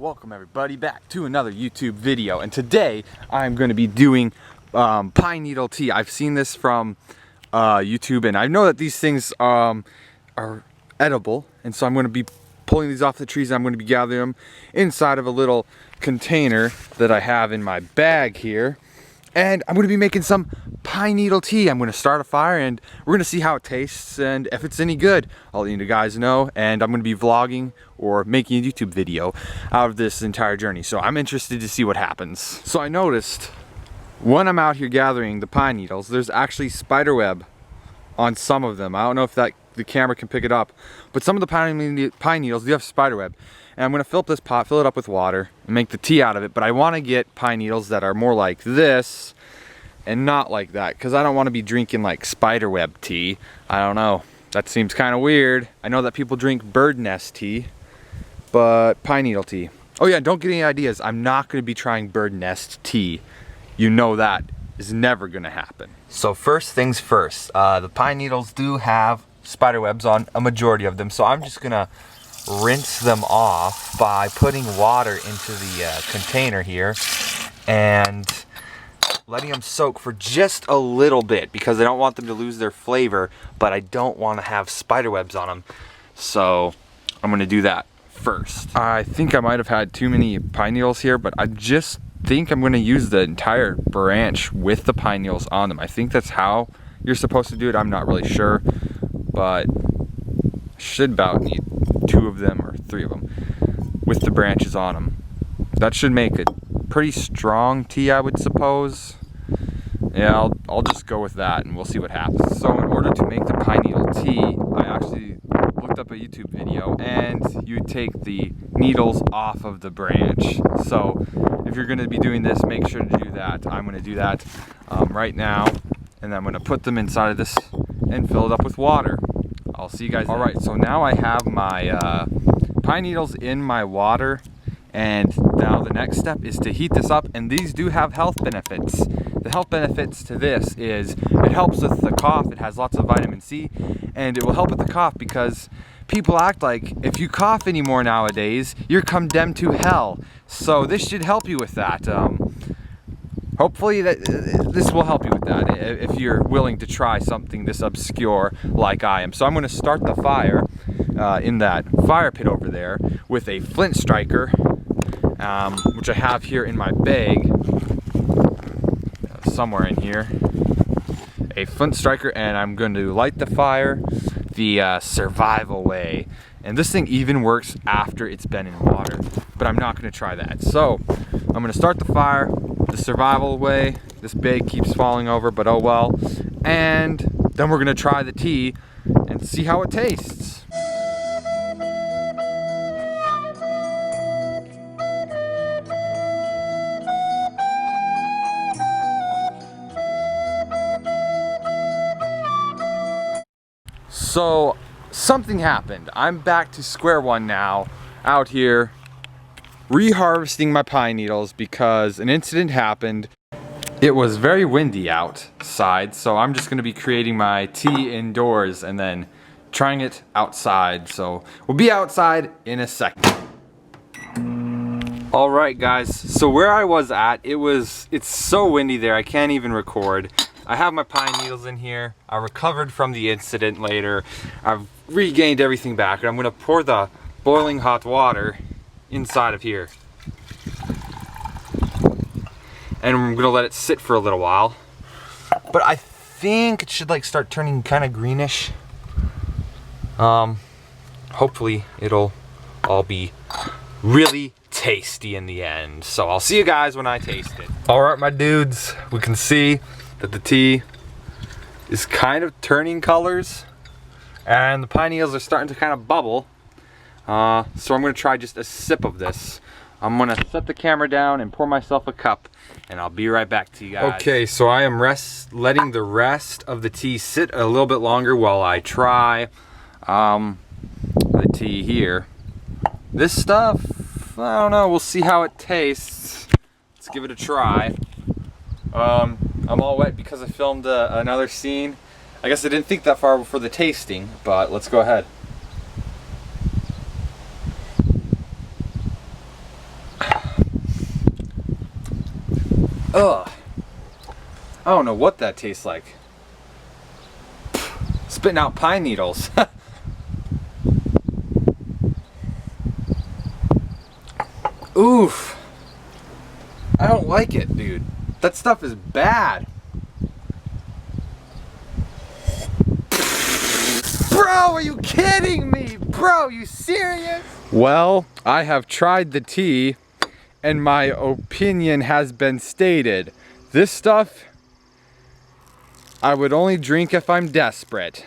Welcome everybody back to another YouTube video, and today I'm going to be doing pine needle tea. I've seen this from YouTube, and I know that these things are edible, and so I'm going to be pulling these off the trees and I'm going to be gathering them inside of a little container that I have in my bag here. And I'm going to be making some pine needle tea. I'm going to start a fire and we're going to see how it tastes and if it's any good. I'll let you guys know, and I'm going to be vlogging or making a YouTube video out of this entire journey. So I'm interested to see what happens. So I noticed when I'm out here gathering the pine needles, there's actually spider web on some of them. I don't know if the camera can pick it up, but some of the pine needles do have spider web. And I'm going to fill up this pot, fill it up with water, and make the tea out of it. But I want to get pine needles that are more like this and not like that, because I don't want to be drinking like spider web tea. I don't know. That seems kind of weird. I know that people drink bird nest tea, but pine needle tea. Oh yeah, don't get any ideas. I'm not going to be trying bird nest tea. You know that is never going to happen. So first things first, the pine needles do have spider webs on a majority of them, so I'm just going to rinse them off by putting water into the container here and letting them soak for just a little bit, because I don't want them to lose their flavor, but I don't want to have spider webs on them. So I'm going to do that first. I think I might have had too many pine needles here, but I just think I'm going to use the entire branch with the pine needles on them. I think that's how you're supposed to do it. I'm not really sure, but should about need 2 of them or 3 of them with the branches on them. That should make a pretty strong tea, I would suppose. Yeah, I'll just go with that and we'll see what happens. So in order to make the pine needle tea, I actually looked up a YouTube video, and you take the needles off of the branch. So if you're going to be doing this, make sure to do that. I'm going to do that right now, and then I'm going to put them inside of this and fill it up with water. I'll see you guys then. Alright, so now I have my pine needles in my water, and now the next step is to heat this up, and these do have health benefits. The health benefits to this is it helps with the cough. It has lots of vitamin C, and it will help with the cough because people act like if you cough anymore nowadays, you're condemned to hell. So this should help you with that. Hopefully this will help you with that if you're willing to try something this obscure like I am. So I'm going to start the fire in that fire pit over there with a flint striker, which I have here in my bag, somewhere in here. A flint striker, and I'm going to light the fire the survival way. And this thing even works after it's been in water, but I'm not going to try that. So I'm going to start the fire the survival way. This bag keeps falling over, but oh well. And then we're going to try the tea and see how it tastes. So something happened. I'm back to square one now, out here reharvesting my pine needles because an incident happened. It was very windy outside, so I'm just going to be creating my tea indoors and then trying it outside. So we'll be outside in a second. Alright guys, so where I was at, it's so windy there I can't even record. I have my pine needles in here. I recovered from the incident later. I've regained everything back, and I'm going to pour the boiling hot water inside of here. And I'm going to let it sit for a little while. But I think it should like start turning kind of greenish. Hopefully it'll all be really tasty in the end. So I'll see you guys when I taste it. Alright my dudes, we can see that the tea is kind of turning colors and the pine needles are starting to kind of bubble. So I'm going to try just a sip of this. I'm going to set the camera down and pour myself a cup, and I'll be right back to you guys. Okay, so I am letting the rest of the tea sit a little bit longer while I try the tea here. This stuff, I don't know, we'll see how it tastes. Let's give it a try. I'm all wet because I filmed another scene. I guess I didn't think that far before the tasting, but let's go ahead. Ugh. I don't know what that tastes like. Spitting out pine needles. Oof. I don't like it, dude. That stuff is bad. Bro, are you kidding me? Bro, you serious? Well, I have tried the tea and my opinion has been stated. This stuff, I would only drink if I'm desperate.